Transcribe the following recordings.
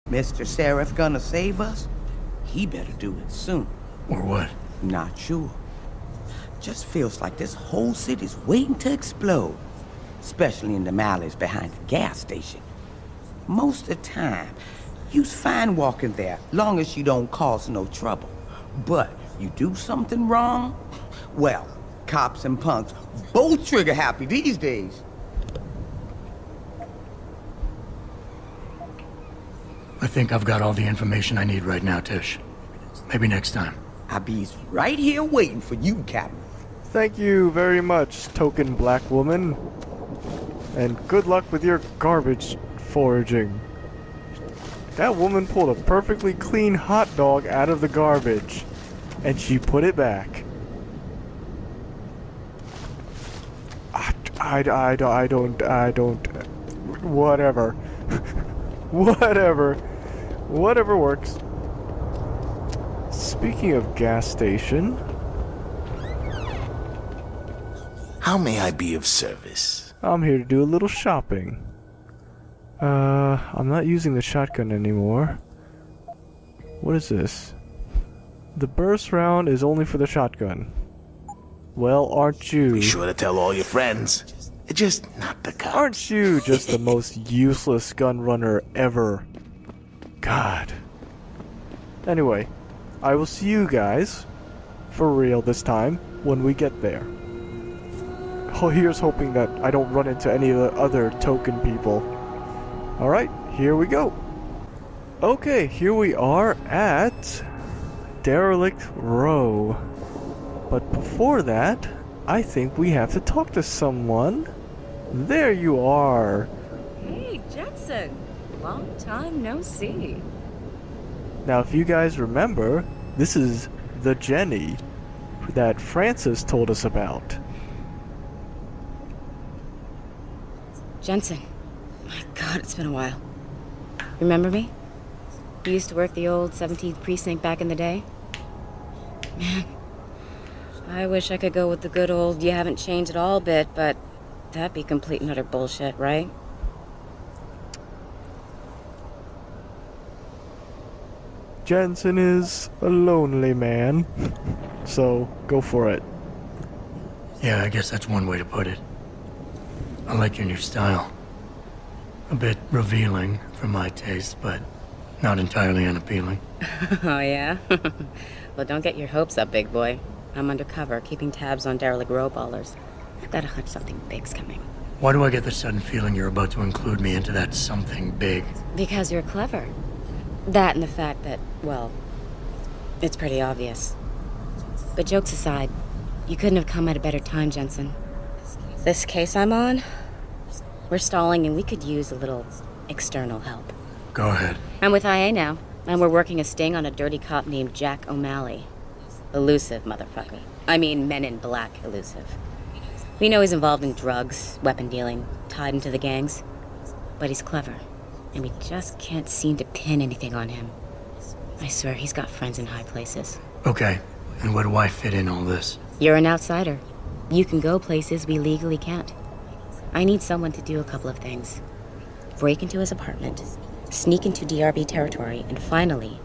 Mr. Sarif gonna save us? He better do it soon. Or what? Not sure. Just feels like this whole city's waiting to explode. Especially in the alleys behind the gas station. Most of the time, you's fine walking there, long as you don't cause no trouble. But you do something wrong? Well, cops and punks both trigger happy these days. I think I've got all the information I need right now, Tish. Maybe next time. I be's right here waiting for you, Captain. Thank you very much, token black woman. And good luck with your garbage foraging. That woman pulled a perfectly clean hot dog out of the garbage. And she put it back. I don't... Whatever. Whatever works. Speaking of gas station... How may I be of service? I'm here to do a little shopping. I'm not using the shotgun anymore. What is this? The burst round is only for the shotgun. Well, aren't you? Be sure to tell all your friends. Just not the cops. Aren't you just the most useless gun runner ever? God. Anyway, I will see you guys, for real this time, when we get there. Oh, here's hoping that I don't run into any of the other token people. Alright, here we go. Okay, here we are at Derelict Row. But before that, I think we have to talk to someone. There you are. Hey, Jensen. Long time no see. Now, if you guys remember, this is the Jenny that Francis told us about. Jensen. My God, it's been a while. Remember me? You used to work the old 17th precinct back in the day? Man, I wish I could go with the good old you haven't changed at all bit, but that'd be complete and utter bullshit, right? Jensen is a lonely man, so go for it. Yeah, I guess that's one way to put it. I like your new style. A bit revealing for my taste, but not entirely unappealing. Oh, yeah? Well, don't get your hopes up, big boy. I'm undercover, keeping tabs on derelict row ballers. I've got a hunch something big's coming. Why do I get the sudden feeling you're about to include me into that something big? Because you're clever. That and the fact that, well, it's pretty obvious. But jokes aside, you couldn't have come at a better time, Jensen. This case I'm on, we're stalling and we could use a little external help. Go ahead. I'm with IA now, and we're working a sting on a dirty cop named Jack O'Malley. Elusive motherfucker. I mean, Men in Black elusive. We know he's involved in drugs, weapon dealing, tied into the gangs. But he's clever, and we just can't seem to pin anything on him. I swear he's got friends in high places. Okay, and where do I fit in all this? You're an outsider. You can go places we legally can't. I need someone to do a couple of things. Break into his apartment, sneak into DRB territory, and finally,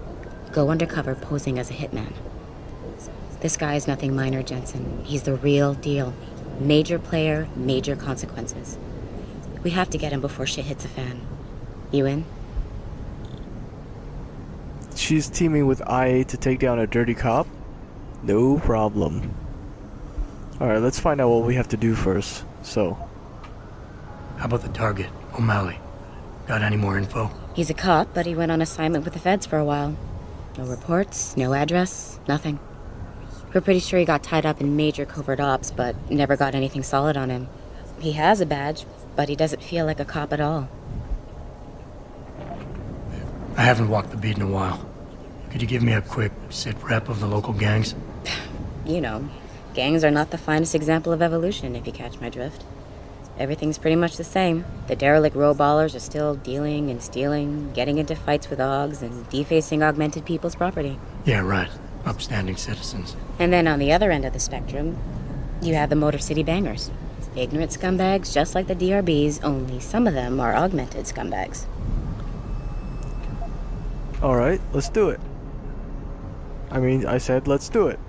go undercover posing as a hitman. This guy is nothing minor, Jensen. He's the real deal. Major player, major consequences. We have to get him before shit hits the fan. You in? She's teaming with IA to take down a dirty cop? No problem. Alright, let's find out what we have to do first. So, How about the target, O'Malley? Got any more info? He's a cop, but he went on assignment with the feds for a while. No reports, no address, nothing. We're pretty sure he got tied up in major covert ops, but never got anything solid on him. He has a badge, but he doesn't feel like a cop at all. I haven't walked the beat in a while. Could you give me a quick sit rep of the local gangs? You know, gangs are not the finest example of evolution, if you catch my drift. Everything's pretty much the same. The derelict row ballers are still dealing and stealing, getting into fights with OGs, and defacing augmented people's property. Yeah, right. Upstanding citizens. And then on the other end of the spectrum, you have the Motor City bangers. Ignorant scumbags just like the DRBs, only some of them are augmented scumbags. Alright, let's do it. I mean, I said let's do it.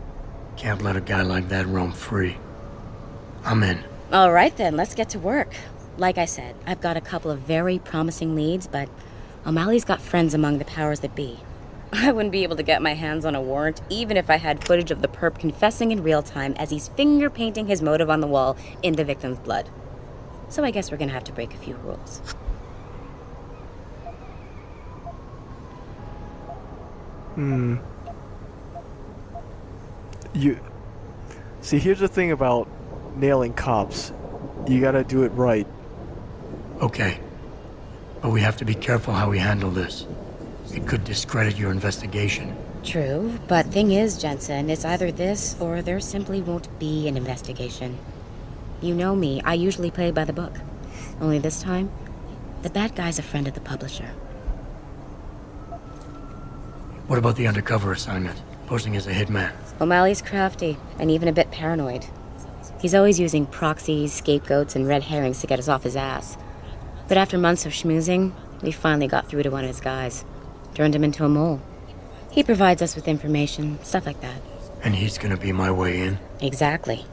Can't let a guy like that roam free. I'm in. All right then, let's get to work. Like I said, I've got a couple of very promising leads, but O'Malley's got friends among the powers that be. I wouldn't be able to get my hands on a warrant, even if I had footage of the perp confessing in real time as he's finger painting his motive on the wall in the victim's blood. So I guess we're gonna have to break a few rules. See, here's the thing about nailing cops. You gotta do it right. Okay. But we have to be careful how we handle this. It could discredit your investigation. True, but thing is, Jensen, it's either this or there simply won't be an investigation. You know me, I usually play by the book. Only this time, the bad guy's a friend of the publisher. What about the undercover assignment? Posing as a hitman. O'Malley's crafty, and even a bit paranoid. He's always using proxies, scapegoats, and red herrings to get us off his ass. But after months of schmoozing, we finally got through to one of his guys. Turned him into a mole. He provides us with information, stuff like that. And he's gonna be my way in? Exactly.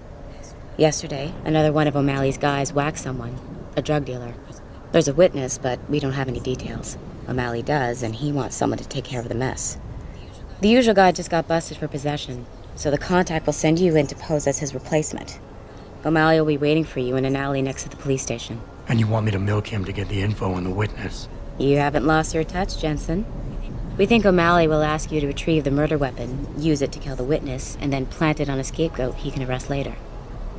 Yesterday, another one of O'Malley's guys whacked someone, a drug dealer. There's a witness, but we don't have any details. O'Malley does, and he wants someone to take care of the mess. The usual guy just got busted for possession, so the contact will send you in to pose as his replacement. O'Malley will be waiting for you in an alley next to the police station. And you want me to milk him to get the info on the witness? You haven't lost your touch, Jensen. We think O'Malley will ask you to retrieve the murder weapon, use it to kill the witness, and then plant it on a scapegoat he can arrest later.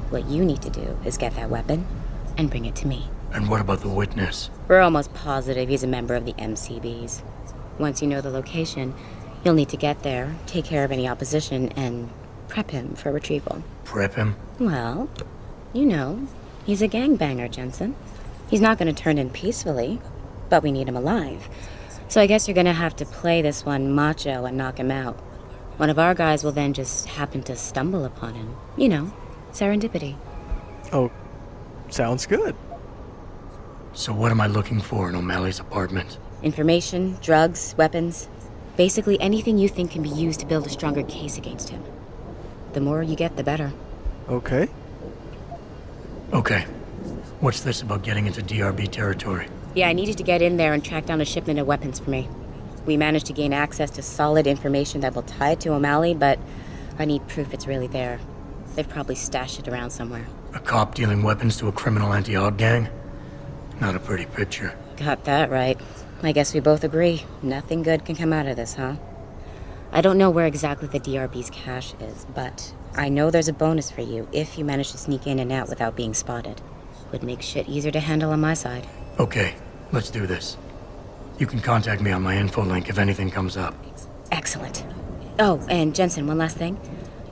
What you need to do is get that weapon and bring it to me. And what about the witness? We're almost positive he's a member of the MCBs. Once you know the location, you'll need to get there, take care of any opposition, and prep him for retrieval. Prep him? Well, you know, he's a gangbanger, Jensen. He's not going to turn in peacefully, but we need him alive. So I guess you're going to have to play this one macho and knock him out. One of our guys will then just happen to stumble upon him. You know, serendipity. Oh, sounds good. So what am I looking for in O'Malley's apartment? Information, drugs, weapons. Basically anything you think can be used to build a stronger case against him. The more you get, the better. Okay. Okay. What's this about getting into DRB territory? Yeah, I needed to get in there and track down a shipment of weapons for me. We managed to gain access to solid information that will tie it to O'Malley, but I need proof it's really there. They've probably stashed it around somewhere. A cop dealing weapons to a criminal anti-Aug gang? Not a pretty picture. Got that right. I guess we both agree. Nothing good can come out of this, huh? I don't know where exactly the DRB's cache is, but I know there's a bonus for you if you manage to sneak in and out without being spotted. Would make shit easier to handle on my side. Okay, let's do this. You can contact me on my info link if anything comes up. Excellent. Oh, and Jensen, one last thing.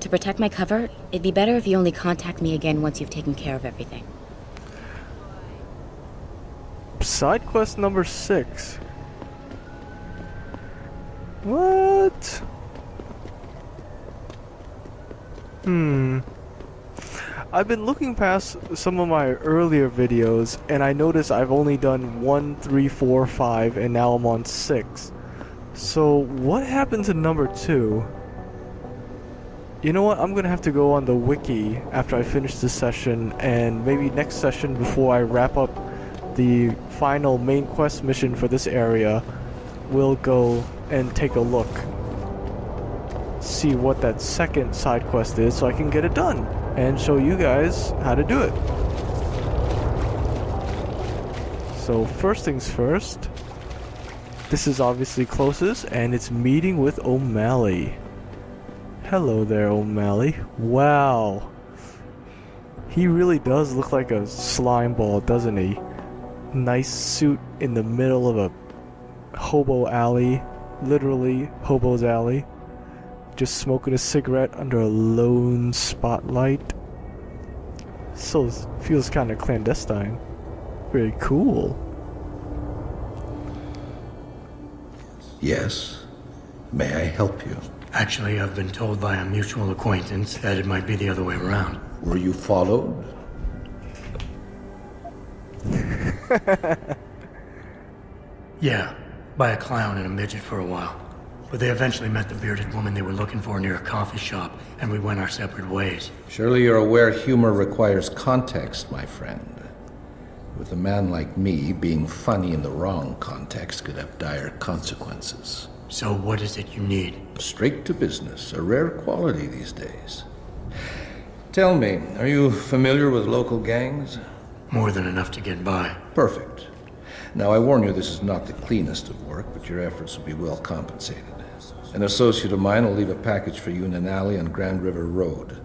To protect my cover, it'd be better if you only contact me again once you've taken care of everything. Side quest number 6. What? I've been looking past some of my earlier videos, and I noticed I've only done 1, 3, 4, 5, and now I'm on 6. So, what happened to number 2? You know what, I'm gonna have to go on the wiki after I finish this session, and maybe next session before I wrap up the final main quest mission for this area, we'll go and take a look. See what that second side quest is so I can get it done and show you guys how to do it. So first things first, this is obviously closest, and it's meeting with O'Malley. Hello there, O'Malley. Wow. He really does look like a slime ball, doesn't he? Nice suit in the middle of a hobo alley. Literally, hobo's alley. Just smoking a cigarette under a lone spotlight. So, feels kind of clandestine. Very cool. Yes. May I help you? Actually, I've been told by a mutual acquaintance that it might be the other way around. Were you followed? Yeah, by a clown and a midget for a while. But they eventually met the bearded woman they were looking for near a coffee shop, and we went our separate ways. Surely you're aware humor requires context, my friend. With a man like me, being funny in the wrong context could have dire consequences. So what is it you need? Straight to business, a rare quality these days. Tell me, are you familiar with local gangs? More than enough to get by. Perfect. Now, I warn you, this is not the cleanest of work, but your efforts will be well compensated. An associate of mine will leave a package for you in an alley on Grand River Road.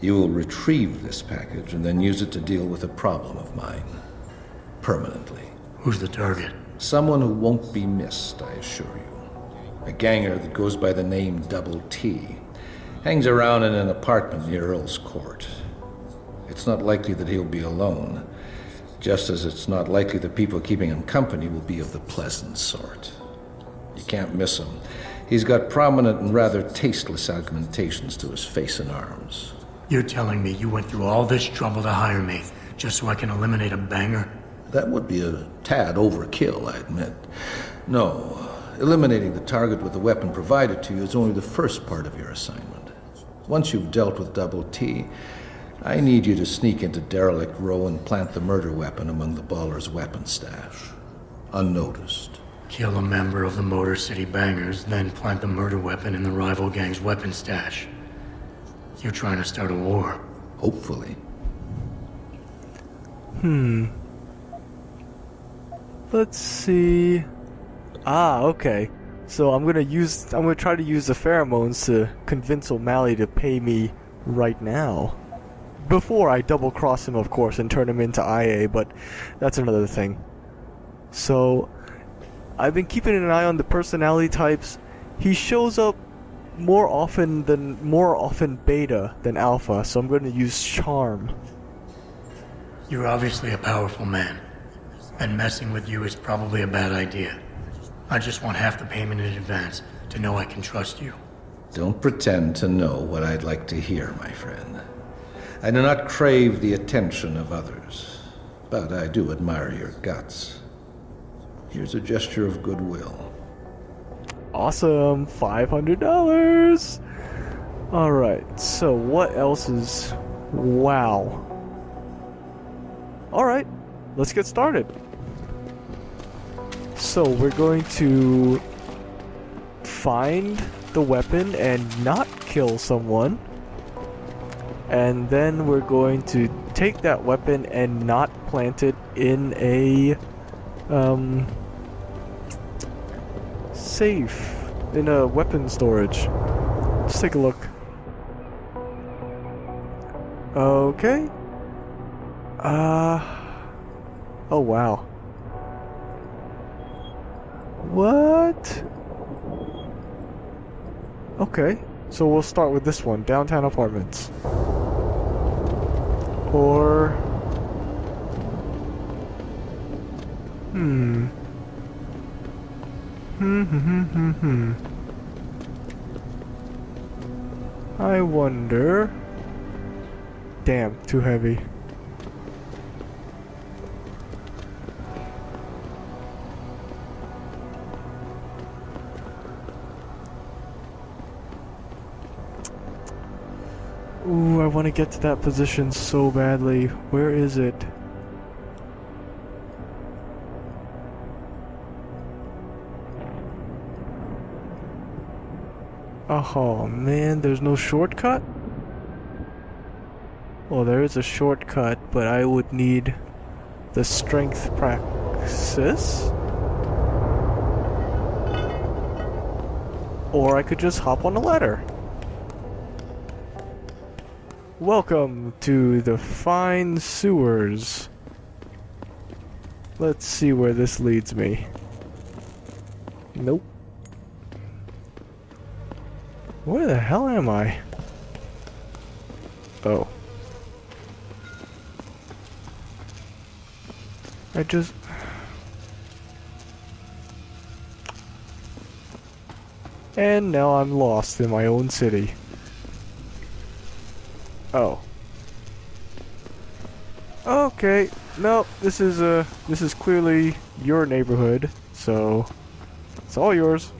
You will retrieve this package and then use it to deal with a problem of mine. Permanently. Who's the target? Someone who won't be missed, I assure you. A ganger that goes by the name Double T. Hangs around in an apartment near Earl's Court. It's not likely that he'll be alone, just as it's not likely the people keeping him company will be of the pleasant sort. You can't miss him. He's got prominent and rather tasteless augmentations to his face and arms. You're telling me you went through all this trouble to hire me, just so I can eliminate a banger? That would be a tad overkill, I admit. No, eliminating the target with the weapon provided to you is only the first part of your assignment. Once you've dealt with Double T, I need you to sneak into Derelict Row and plant the murder weapon among the baller's weapon stash. Unnoticed. Kill a member of the Motor City Bangers, then plant the murder weapon in the rival gang's weapon stash. You're trying to start a war. Hopefully. Let's see. Okay. So I'm gonna try to use the pheromones to convince O'Malley to pay me right now. Before I double cross him, of course, and turn him into IA, but that's another thing. So I've been keeping an eye on the personality types. He shows up more often beta than alpha, so I'm going to use charm. You're obviously a powerful man, and messing with you is probably a bad idea. I just want half the payment in advance to know I can trust you. Don't pretend to know what I'd like to hear, my friend. I do not crave the attention of others, but I do admire your guts. Here's a gesture of goodwill. Awesome, $500. Alright, so what else is... Wow. Alright, let's get started. So we're going to find the weapon and not kill someone. And then we're going to take that weapon and not plant it in a safe, in a weapon storage. Let's take a look. Okay. Oh wow. What? Okay, so we'll start with this one, downtown apartments. Or... I wonder... Damn, too heavy. Ooh, I want to get to that position so badly. Where is it? Oh man, there's no shortcut? Well, there is a shortcut, but I would need the strength praxis. Or I could just hop on a ladder. Welcome to the fine sewers. Let's see where this leads me. Nope. Where the hell am I? Oh. And now I'm lost in my own city. Oh. Okay. No, this is clearly your neighborhood, so It's all yours.